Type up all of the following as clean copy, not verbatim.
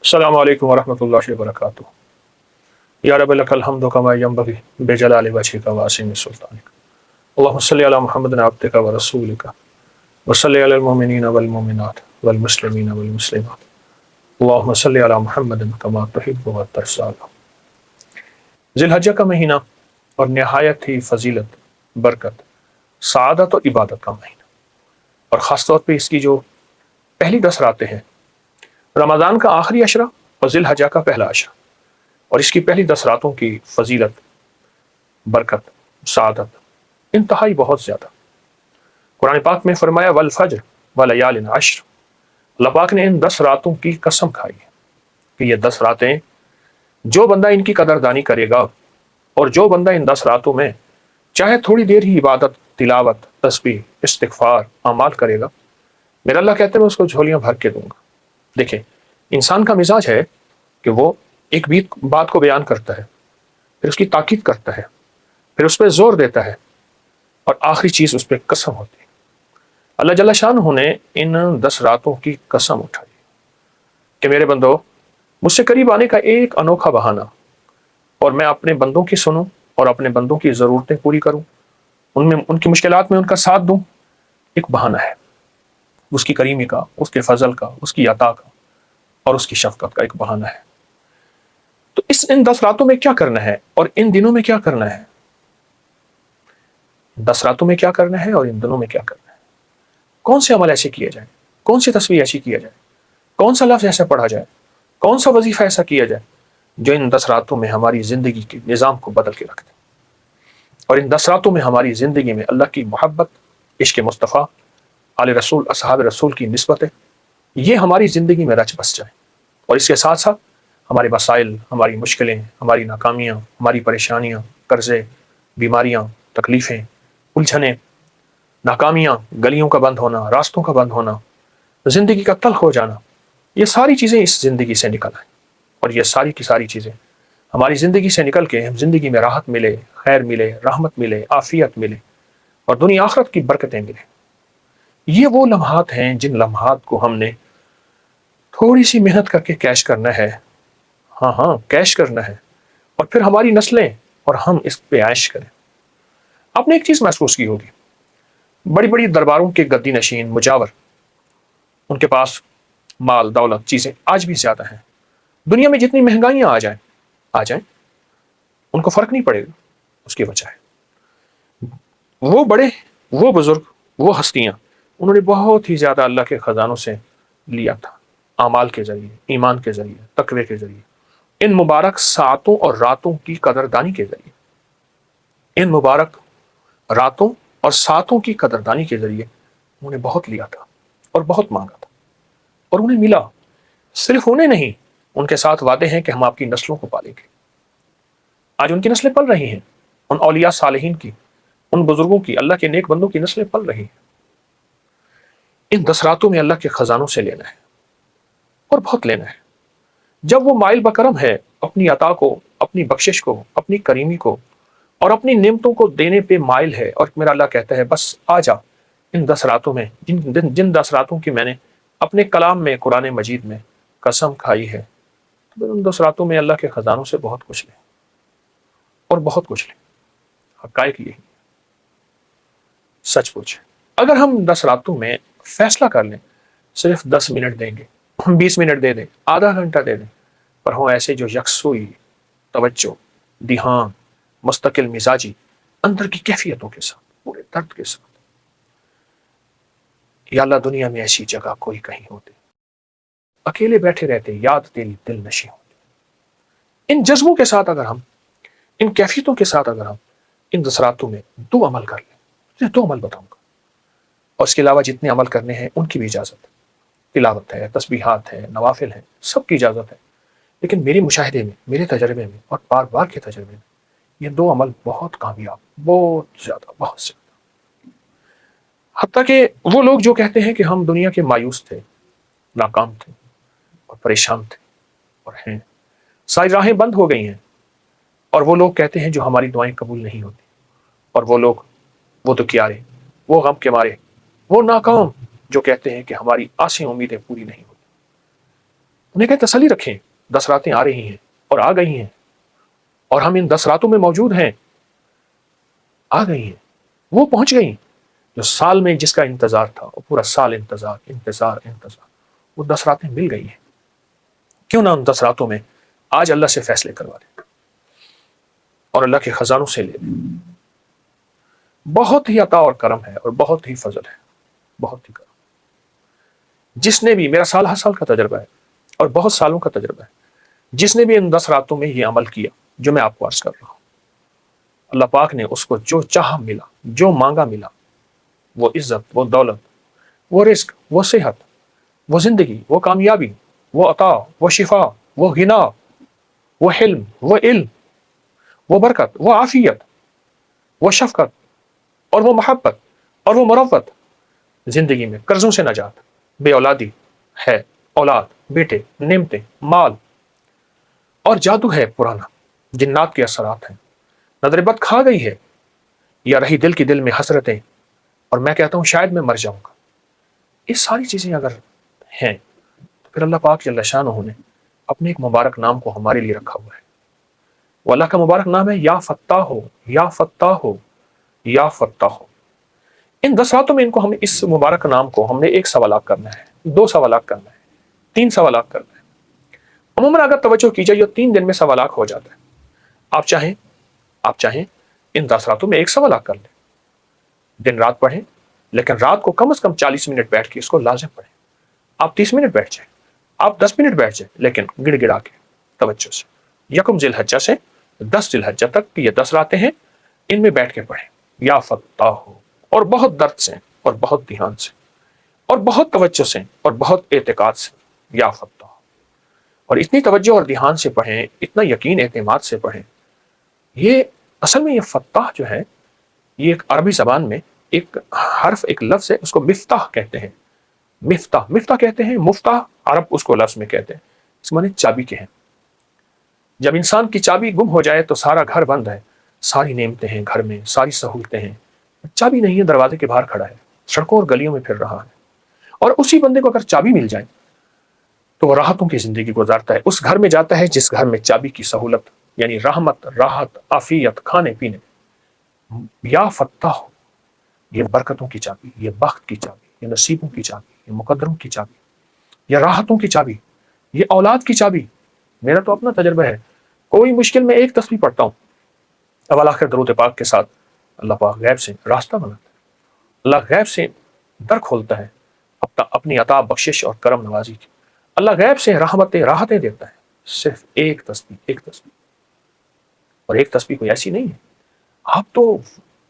السلام علیکم ورحمۃ اللہ وبرکاتہ۔ یا رب لک الحمد کما ینبغی بجلال وجہک وعظیم سلطانک۔ اللہم صلی علی محمد عبدک ورسولک وصلی علی المؤمنین والمؤمنات والمسلمین والمسلمات۔ اللہم صلی علی محمد کما تحب وترضی۔ ذی الحجہ کا مہینہ اور نہایت ہی فضیلت، برکت، سعادت اور عبادت کا مہینہ، اور خاص طور پہ اس کی جو پہلی 10 راتیں ہیں، رمضان کا آخری عشرہ اور ذی الحجہ کا پہلا عشرہ، اور اس کی پہلی 10 راتوں کی فضیلت، برکت، سعادت انتہائی بہت زیادہ۔ قرآن پاک میں فرمایا والفجر ولیال عشر، اللہ پاک نے ان 10 راتوں کی قسم کھائی ہے کہ یہ 10 راتیں جو بندہ ان کی قدردانی کرے گا، اور جو بندہ ان 10 راتوں میں چاہے تھوڑی دیر ہی عبادت، تلاوت، تسبیح، استغفار، اعمال کرے گا، میرا اللہ کہتے ہیں میں اس کو جھولیاں بھر کے دوں گا۔ دیکھیں، انسان کا مزاج ہے کہ وہ ایک بات کو بیان کرتا ہے، پھر اس کی تاکید کرتا ہے، پھر اس پہ زور دیتا ہے، اور آخری چیز اس پہ قسم ہوتی ہے۔ اللہ جل شانہ نے ان 10 راتوں کی قسم اٹھائی کہ میرے بندو، مجھ سے قریب آنے کا ایک انوکھا بہانہ، اور میں اپنے بندوں کی سنوں اور اپنے بندوں کی ضرورتیں پوری کروں، ان کی مشکلات میں ان کا ساتھ دوں، ایک بہانہ ہے اس کی کریمی کا، اس کے فضل کا، اس کی عطا کا اور اس کی شفقت کا، ایک بہانہ ہے۔ تو ان 10 راتوں میں کیا کرنا ہے اور ان دنوں میں کیا کرنا ہے؟ 10 راتوں میں کیا کرنا ہے اور ان دنوں میں کیا کرنا ہے؟ کون سے عمل ایسے کیے جائیں، کون سی تسبیح ایسی کیا جائے، کون سا لفظ ایسا پڑھا جائے، کون سا وظیفہ ایسا کیا جائے جو ان 10 راتوں میں ہماری زندگی کے نظام کو بدل کے رکھ دے، اور ان 10 راتوں میں ہماری زندگی میں اللہ کی محبت، عشق مصطفیٰ، آل رسول، اصحاب رسول کی نسبتیں، یہ ہماری زندگی میں رچ بس جائیں، اور اس کے ساتھ ساتھ ہمارے مسائل، ہماری مشکلیں، ہماری ناکامیاں، ہماری پریشانیاں، قرضے، بیماریاں، تکلیفیں، الجھنیں، ناکامیاں، گلیوں کا بند ہونا، راستوں کا بند ہونا، زندگی کا تلخ ہو جانا، یہ ساری چیزیں اس زندگی سے نکل آئیں، اور یہ ساری کی ساری چیزیں ہماری زندگی سے نکل کے ہم زندگی میں راحت ملے، خیر ملے، رحمت ملے، عافیت ملے، اور دنیا آخرت کی برکتیں ملے۔ یہ وہ لمحات ہیں جن لمحات کو ہم نے تھوڑی سی محنت کر کے کیش کرنا ہے، ہاں کیش کرنا ہے، اور پھر ہماری نسلیں اور ہم اس پہ عیش کریں۔ آپ نے ایک چیز محسوس کی ہوگی، بڑی بڑی درباروں کے گدی نشین، مجاور، ان کے پاس مال، دولت، چیزیں آج بھی زیادہ ہیں۔ دنیا میں جتنی مہنگائیاں آ جائیں ان کو فرق نہیں پڑے گا، اس کی وجہ ہے وہ بڑے، وہ بزرگ، وہ ہستیاں، انہوں نے بہت ہی زیادہ اللہ کے خزانوں سے لیا تھا، اعمال کے ذریعے، ایمان کے ذریعے، تقوی کے ذریعے، ان مبارک ساعتوں اور راتوں کی قدردانی کے ذریعے، ان مبارک راتوں اور ساعتوں کی قدردانی کے ذریعے انہوں نے بہت لیا تھا اور بہت مانگا تھا، اور انہیں ملا۔ صرف انہیں نہیں، ان کے ساتھ وعدے ہیں کہ ہم آپ کی نسلوں کو پالیں گے۔ آج ان کی نسلیں پل رہی ہیں، ان اولیاء صالحین کی، ان بزرگوں کی، اللہ کے نیک بندوں کی نسلیں پل رہی ہیں۔ ان 10 راتوں میں اللہ کے خزانوں سے لینا ہے، اور بہت لینا ہے۔ جب وہ مائل بکرم ہے اپنی عطا کو، اپنی بخشش کو، اپنی کریمی کو، اور اپنی نعمتوں کو دینے پہ مائل ہے، اور میرا اللہ کہتا ہے بس آ جا ان 10 راتوں میں، جن 10 راتوں کی میں نے اپنے کلام میں، قرآن مجید میں قسم کھائی ہے، تو ان 10 راتوں میں اللہ کے خزانوں سے بہت کچھ لیں، اور بہت کچھ لیں۔ حقائق یہی، سچ پوچھیں، اگر ہم 10 راتوں میں فیصلہ کر لیں صرف 10 منٹ دیں گے، 20 منٹ دے دیں، آدھا گھنٹہ دے دیں، پر ہوں ایسے جو یکسوئی، توجہ، دھیان، مستقل مزاجی، اندر کی کیفیتوں کے ساتھ، پورے درد کے ساتھ، یا اللہ دنیا میں ایسی جگہ کوئی کہیں ہوتے، اکیلے بیٹھے رہتے، یاد تیری دل نشیں ہوتے۔ ان جذبوں کے ساتھ اگر ہم، ان کیفیتوں کے ساتھ اگر ہم ان 10 راتوں میں 2 عمل کر لیں، 2 عمل بتاؤں گا، اور اس کے علاوہ جتنے عمل کرنے ہیں ان کی بھی اجازت ہے، تلاوت ہے، تسبیحات ہے، نوافل ہے، سب کی اجازت ہے، لیکن میرے مشاہدے میں، میرے تجربے میں، اور بار بار کے تجربے میں، یہ 2 عمل بہت کامیاب، بہت زیادہ، بہت زیادہ۔ حتیٰ کہ وہ لوگ جو کہتے ہیں کہ ہم دنیا کے مایوس تھے، ناکام تھے، اور پریشان تھے، اور ہیں، ساری راہیں بند ہو گئی ہیں، اور وہ لوگ کہتے ہیں جو ہماری دعائیں قبول نہیں ہوتی، اور وہ لوگ، وہ دکھیارے، وہ غم کے مارے، وہ ناکام جو کہتے ہیں کہ ہماری آسیں امیدیں پوری نہیں ہوتی، انہیں کہیں تسلی رکھیں، 10 راتیں آ رہی ہیں اور آ گئی ہیں، اور ہم ان 10 راتوں میں موجود ہیں، آ گئی ہیں، وہ پہنچ گئیں جو سال میں جس کا انتظار تھا، وہ پورا سال انتظار انتظار انتظار، وہ 10 راتیں مل گئی ہیں۔ کیوں نہ ان 10 راتوں میں آج اللہ سے فیصلے کروا لیں اور اللہ کے خزانوں سے لے لیں۔ بہت ہی عطا اور کرم ہے اور بہت ہی فضل ہے، بہت ہی کرم۔ جس نے بھی، میرا سال ہر سال کا تجربہ ہے اور بہت سالوں کا تجربہ ہے، جس نے بھی ان 10 راتوں میں یہ عمل کیا جو میں آپ کو عرض کر رہا ہوں، اللہ پاک نے اس کو جو چاہا ملا، جو مانگا ملا، وہ عزت، وہ دولت، وہ رزق، وہ صحت، وہ زندگی، وہ کامیابی، وہ عطا، وہ شفا، وہ غنا، وہ حلم، وہ علم، وہ برکت، وہ عافیت، وہ شفقت اور وہ محبت اور وہ مروت، زندگی میں قرضوں سے نجات، بے اولادی ہے، اولاد، بیٹے، نعمتیں، مال، اور جادو ہے پرانا، جنات کے اثرات ہیں، نظر بد کھا گئی ہے، یا رہی دل کی دل میں حسرتیں، اور میں کہتا ہوں شاید میں مر جاؤں گا۔ یہ ساری چیزیں اگر ہیں تو پھر اللہ پاک جل شانہ نے اپنے ایک مبارک نام کو ہمارے لیے رکھا ہوا ہے۔ وہ اللہ کا مبارک نام ہے یا فتاح ہو، یا فتاح ہو، یا فتاح ہو۔ ان 10 راتوں میں ان کو ہم اس مبارک نام کو ہم نے 1 سوالات کرنا ہے، 2 سوالات کرنا ہے، 3 سوالات کرنا ہے۔ عموماً اگر توجہ کی جائے یہ 3 دن میں سوالات ہو جاتا ہے۔ آپ چاہیں ان 10 راتوں میں 1 سوالات کر لیں، دن رات پڑھیں، لیکن رات کو کم از کم 40 منٹ بیٹھ کے اس کو لازم پڑھیں۔ آپ 30 منٹ بیٹھ جائیں، آپ 10 منٹ بیٹھ جائیں، لیکن گڑ گڑا کے توجہ سے 1 ذی الحجہ سے 10 ذی الحجہ تک یہ 10 راتیں ہیں، ان میں بیٹھ کے پڑھیں یا فتاح ہو، اور بہت درد سے اور بہت دھیان سے اور بہت توجہ سے اور بہت اعتقاد سے یا فتاح ہو، اور اتنی توجہ اور دھیان سے پڑھیں، اتنا یقین اعتماد سے پڑھیں۔ یہ اصل میں یہ فتاح جو ہے یہ ایک عربی زبان میں ایک حرف، ایک لفظ ہے، اس کو مفتاح کہتے ہیں۔ مفتاح کہتے ہیں، مفتاح عرب اس کو لفظ میں کہتے ہیں، اس معنی چابی کے ہیں۔ جب انسان کی چابی گم ہو جائے تو سارا گھر بند ہے، ساری نعمتیں ہیں گھر میں، ساری سہولتیں ہیں، چابی نہیں ہے، دروازے کے باہر کھڑا ہے، سڑکوں اور گلیوں میں پھر رہا ہے۔ اور اسی بندے کو اگر چابی مل جائے تو وہ راحتوں کی زندگی گزارتا ہے، اس گھر میں جاتا ہے جس گھر میں چابی کی سہولت، یعنی رحمت، راحت، عافیت، کھانے پینے۔ یا فتاح ہو، یہ برکتوں کی چابی، یہ بخت کی چابی، یہ نصیبوں کی چابی، یہ مقدروں کی چابی، یہ راحتوں کی چابی، یہ اولاد کی چابی۔ میرا تو اپنا تجربہ ہے، کوئی مشکل میں 1 تسبیح پڑھتا ہوں، اول آخر درود پاک کے ساتھ اللہ پاک غیب سے راستہ بناتا ہے، اللہ غیب سے در کھولتا ہے اپنی عطا، بخشش اور کرم نوازی کی، اللہ غیب سے رحمتیں، راحتیں دیتا ہے، صرف 1 تسبیح، 1 تسبیح۔ اور 1 تسبیح کوئی ایسی نہیں ہے، آپ تو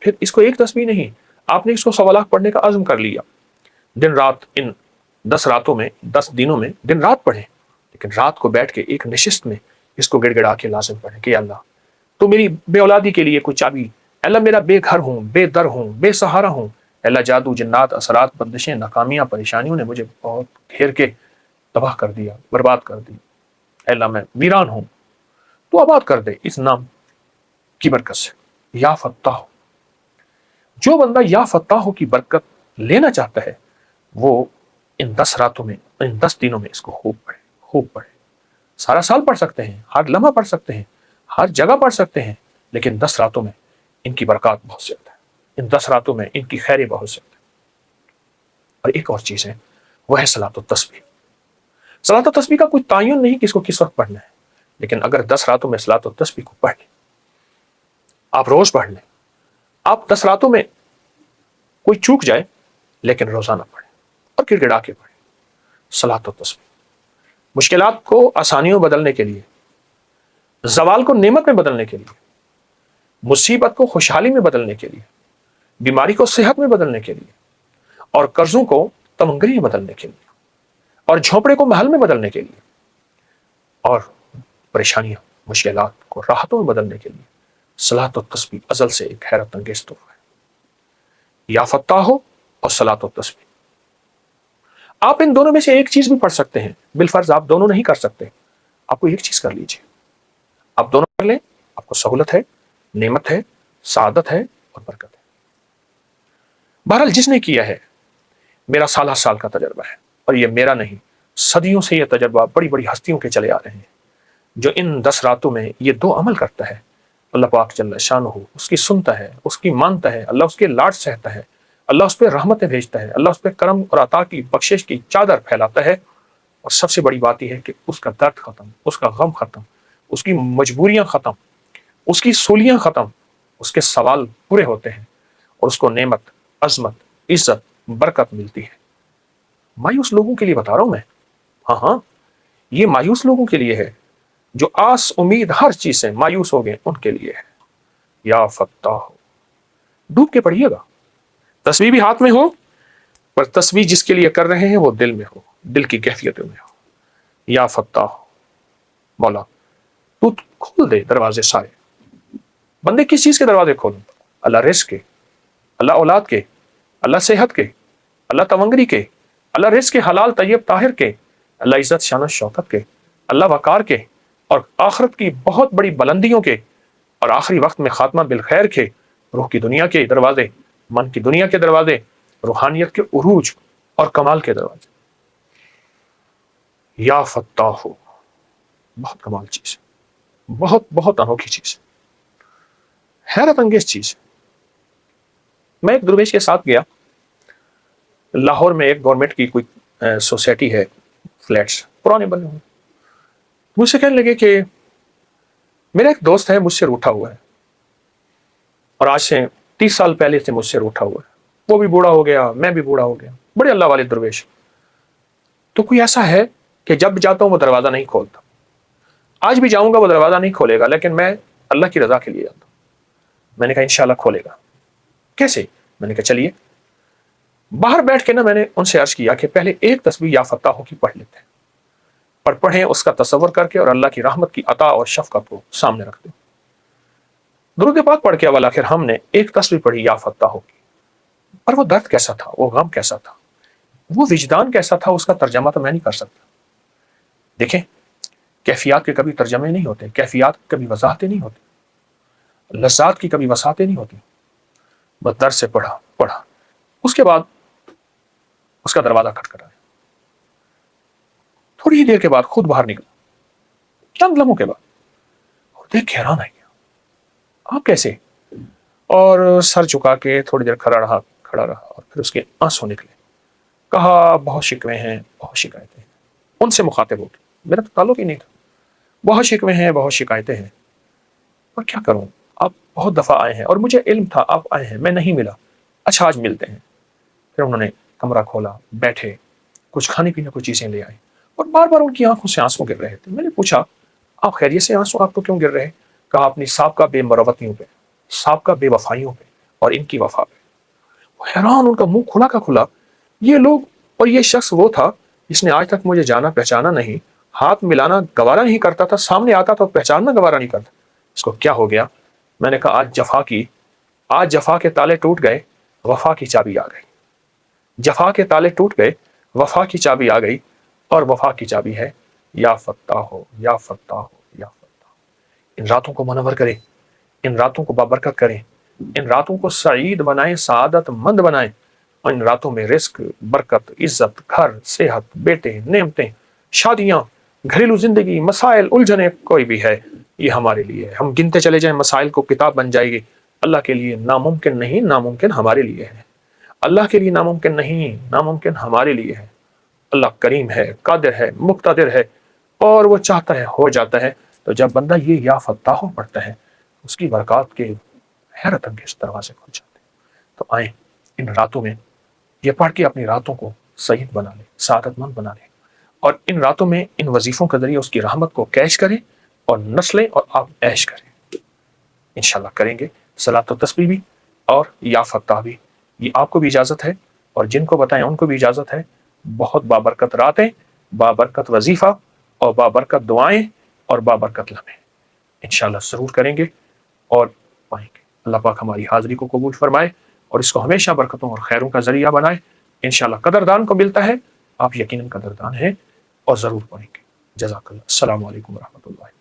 پھر اس کو 1 تسبیح نہیں، آپ نے اس کو سوالات پڑھنے کا عزم کر لیا، دن رات ان 10 راتوں میں، 10 دنوں میں دن رات پڑھیں، لیکن رات کو بیٹھ کے ایک نشست میں اس کو گڑ گڑا کے لازم پڑھیں کہ اللہ تو میری بے اولادی کے لیے کوئی چابی، اللہ میرا بے گھر ہوں، بے در ہوں، بے سہارا ہوں، اللہ جادو، جنات، اثرات، بندشیں، ناکامیاں، پریشانیوں نے مجھے بہت گھیر کے تباہ کر دیا، برباد کر دیا، اللہ میں ویران ہوں، تو آباد کر دے اس نام کی برکت سے، یا فتاح۔ جو بندہ یا فتاح کی برکت لینا چاہتا ہے وہ ان 10 راتوں میں، ان 10 دنوں میں اس کو خوب پڑھے، خوب پڑھے۔ سارا سال پڑھ سکتے ہیں، ہر لمحہ پڑھ سکتے ہیں، ہر جگہ پڑھ سکتے ہیں، لیکن 10 راتوں میں ان کی برکات بہت زیادہ ہے، ان 10 راتوں میں ان کی خیریں بہت زیادہ ہے۔ اور ایک اور چیز ہے، وہ ہے صلاۃ التسبیح۔ صلاۃ التسبیح کا کوئی تعین نہیں کہ اس کو کس وقت پڑھنا ہے، لیکن اگر 10 راتوں میں صلاۃ التسبیح کو پڑھ لیں، آپ روز پڑھ لیں، آپ 10 راتوں میں کوئی چوک جائے لیکن روزانہ پڑھیں اور گڑ گڑا کے پڑھیں صلاۃ التسبیح۔ مشکلات کو آسانیوں بدلنے کے لیے، زوال کو نعمت میں بدلنے کے لیے، مصیبت کو خوشحالی میں بدلنے کے لیے، بیماری کو صحت میں بدلنے کے لیے، اور قرضوں کو تمنگری میں بدلنے کے لیے، اور جھونپڑے کو محل میں بدلنے کے لیے، اور پریشانیاں، مشکلات کو راحتوں میں بدلنے کے لیے صلاۃ التسبیح ازل سے ایک حیرت انگیز تحفہ ہے۔ یا فتاح ہو اور صلاۃ التسبیح، آپ ان دونوں میں سے ایک چیز بھی پڑھ سکتے ہیں، بالفرض آپ دونوں نہیں کر سکتے، آپ کو ایک چیز کر لیجیے، آپ دونوں کر لیں، آپ کو سہولت ہے، نعمت ہے، سعادت ہے اور برکت ہے۔ بہرحال جس نے کیا ہے، میرا سال ہر سال کا تجربہ ہے، اور یہ میرا نہیں، صدیوں سے یہ تجربہ بڑی بڑی ہستیوں کے چلے آ رہے ہیں، جو ان 10 راتوں میں یہ 2 عمل کرتا ہے، اللہ پاک جل شانہ اس کی سنتا ہے، اس کی مانتا ہے، اللہ اس کے لاڈ سہتا ہے، اللہ اس پہ رحمتیں بھیجتا ہے، اللہ اس پہ کرم اور عطا کی بخشش کی چادر پھیلاتا ہے، اور سب سے بڑی بات یہ ہے کہ اس کا درد ختم، اس کا غم ختم، اس کی مجبوریاں ختم، اس کی سولیاں ختم، اس کے سوال پورے ہوتے ہیں، اور اس کو نعمت، عظمت، عزت، برکت ملتی ہے۔ مایوس لوگوں کے لیے بتا رہا ہوں میں، ہاں ہاں، یہ مایوس لوگوں کے لیے ہے، جو آس امید ہر چیز سے مایوس ہو گئے، ان کے لیے ہے۔ یا فتاح، ڈوب کے پڑھیے گا، تسبیح بھی ہاتھ میں ہو، پر تسبیح جس کے لیے کر رہے ہیں وہ دل میں ہو، دل کی کیفیتوں میں ہو۔ یا فتاح، مولا تو کھول دے دروازے سارے۔ بندے کس چیز کے دروازے کھولیں؟ اللہ رزق کے، اللہ اولاد کے، اللہ صحت کے، اللہ تونگری کے، اللہ رزق کے حلال طیب طاہر کے، اللہ عزت شان و شوکت کے، اللہ وقار کے، اور آخرت کی بہت بڑی بلندیوں کے، اور آخری وقت میں خاتمہ بالخیر کے، روح کی دنیا کے دروازے، من کی دنیا کے دروازے، روحانیت کے عروج اور کمال کے دروازے۔ یا فتاح، بہت کمال چیز ہے، بہت بہت انوکھی چیز ہے، حیرت انگیز چیز ہے۔ میں ایک درویش کے ساتھ گیا، لاہور میں ایک گورنمنٹ کی کوئی سوسائٹی ہے، فلیٹس پرانے بنے ہوئے، مجھ سے کہنے لگے کہ میرا ایک دوست ہے، مجھ سے روٹھا ہوا ہے، اور آج سے 30 سال پہلے سے مجھ سے روٹھا ہوا ہے، وہ بھی بوڑھا ہو گیا، میں بھی بوڑھا ہو گیا، بڑے اللہ والے درویش، تو کوئی ایسا ہے کہ جب جاتا ہوں وہ دروازہ نہیں کھولتا، آج بھی جاؤں گا وہ دروازہ نہیں کھولے گا، لیکن میں اللہ کی رضا کے لیے جاتا ہوں۔ میں نے کہا انشاءاللہ کھولے گا۔ کیسے؟ میں نے کہا چلیے۔ باہر بیٹھ کے نا میں نے ان سے عرض کیا کہ پہلے ایک تسبیح یا فتاحوں کی پڑھ لیتے ہیں، پر پڑھیں اس کا تصور کر کے، اور اللہ کی رحمت کی عطا اور شفقت کو سامنے رکھتے ہیں۔ درود پاک پڑھ کے اول آخر ہم نے ایک تسبیح پڑھی یا فتاحوں کی، اور وہ درد کیسا تھا، وہ غم کیسا تھا، وہ وجدان کیسا تھا، اس کا ترجمہ تو میں نہیں کر سکتا۔ دیکھیں، کیفیات کے کبھی ترجمے نہیں ہوتے، کیفیات کی کبھی وضاحتیں نہیں ہوتی، لذات کی کبھی وسعتیں نہیں ہوتی، بس درد سے پڑھا، اس کے بعد اس کا دروازہ کھٹکھٹایا، تھوڑی ہی دیر کے بعد خود باہر نکلا، چند لمحوں کے بعد، اور دیکھ کے حیران آ گیا، آپ کیسے؟ اور سر جھکا کے تھوڑی دیر کھڑا رہا، اور پھر اس کے آنسو نکلے، کہا بہت شکوے ہیں، بہت شکایتیں ہیں، ان سے مخاطب ہو گیا، میرا تو تعلق ہی نہیں تھا، بہت شکوے ہیں، بہت شکایتیں ہیں، اور کیا کروں، آپ بہت دفعہ آئے ہیں اور مجھے علم تھا آپ آئے ہیں، میں نہیں ملا، اچھا آج ملتے ہیں۔ پھر انہوں نے کمرہ کھولا، بیٹھے، کچھ کھانے پینے کو چیزیں لے آئے، اور بار بار ان کی آنکھوں سے آنسو گر رہے تھے۔ میں نے پوچھا آپ خیریت سے، آنسو آپ کو کیوں گر رہے؟ کہا اپنی سابقہ بے مروتیوں پہ، سابقہ بے وفائیوں پہ، اور ان کی وفا پہ۔ حیران، ان کا منہ کھلا کا کھلا، یہ لوگ، اور یہ شخص وہ تھا جس نے آج تک مجھے جانا پہچانا نہیں، ہاتھ ملانا گوارا نہیں کرتا تھا، سامنے آتا تو پہچاننا گوارا نہیں کرتا، اس کو کیا ہو گیا؟ میں نے کہا آج جفا کے تالے ٹوٹ گئے، وفا کی چابی آ گئی، جفا کے تالے ٹوٹ گئے، وفا کی چابی آ گئی، اور وفا کی چابی ہے یا فتاح ہو، یا فتاح ہو، یا فتاح ہو۔ ان راتوں کو منور کریں، ان راتوں کو بابرکت کریں، ان راتوں کو سعید بنائیں، سعادت مند بنائیں، اور ان راتوں میں رزق، برکت، عزت، گھر، صحت، بیٹے، نعمتیں، شادیاں، گھریلو زندگی، مسائل، الجھنیں کوئی بھی ہے، یہ ہمارے لیے ہے۔ ہم گنتے چلے جائیں مسائل کو، کتاب بن جائے گی۔ اللہ کے لیے ناممکن نہیں، ناممکن ہمارے لیے ہے۔ اللہ کے لیے ناممکن نہیں، ناممکن ہمارے لیے ہے۔ اللہ کریم ہے، قادر ہے، مقتدر ہے، اور وہ چاہتا ہے ہو جاتا ہے۔ تو جب بندہ یہ یا فتاح پڑھتا ہے، اس کی برکات کے حیرت انگیز دروازے کھل جاتے ہیں۔ تو آئیں ان راتوں میں یہ پڑھ کے اپنی راتوں کو سعید بنا لیں، سعادت مند بنا لیں، اور ان راتوں میں ان وظیفوں کے ذریعے اس کی رحمت کو کیش کریں، اور نسلیں، اور آپ عیش کریں۔ انشاءاللہ کریں گے صلاۃ و تسبیح بھی اور یا فتاح بھی، یہ آپ کو بھی اجازت ہے، اور جن کو بتائیں ان کو بھی اجازت ہے۔ بہت بابرکت راتیں، بابرکت وظیفہ، اور بابرکت دعائیں، اور بابرکت لمحے انشاءاللہ ضرور کریں گے اور پائیں گے۔ اللہ پاک ہماری حاضری کو قبول فرمائے، اور اس کو ہمیشہ برکتوں اور خیروں کا ذریعہ بنائے۔ انشاءاللہ قدردان کو ملتا ہے، آپ یقیناً قدردان ہیں، اور ضرور پڑھیں گے۔ جزاک اللہ۔ السلام علیکم ورحمۃ اللہ۔